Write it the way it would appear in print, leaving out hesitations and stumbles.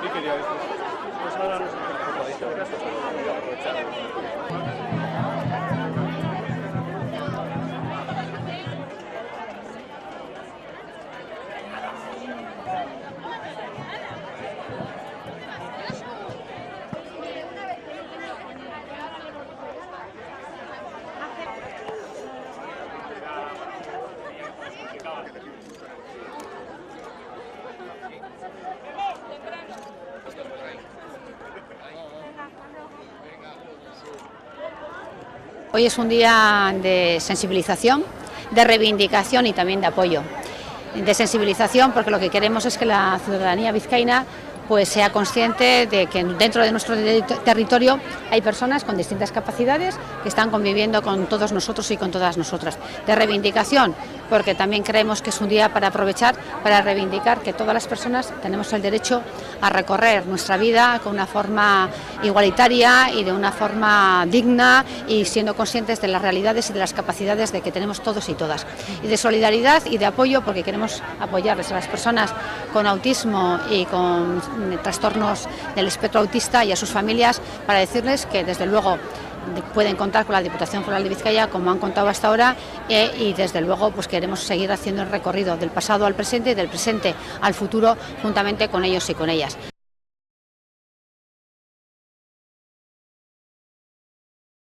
Y quería pues ahora nos podéis aprovechar. Hoy es un día de sensibilización, de reivindicación y también de apoyo. De sensibilización porque lo que queremos es que la ciudadanía vizcaína pues sea consciente de que dentro de nuestro territorio hay personas con distintas capacidades que están conviviendo con todos nosotros y con todas nosotras. De reivindicación, porque también creemos que es un día para aprovechar, para reivindicar que todas las personas tenemos el derecho a recorrer nuestra vida con una forma igualitaria y de una forma digna y siendo conscientes de las realidades y de las capacidades de que tenemos todos y todas. Y de solidaridad y de apoyo, porque queremos apoyarles a las personas con autismo y con trastornos del espectro autista y a sus familias, para decirles que desde luego pueden contar con la Diputación Foral de Vizcaya como han contado hasta ahora y desde luego pues queremos seguir haciendo el recorrido del pasado al presente y del presente al futuro juntamente con ellos y con ellas.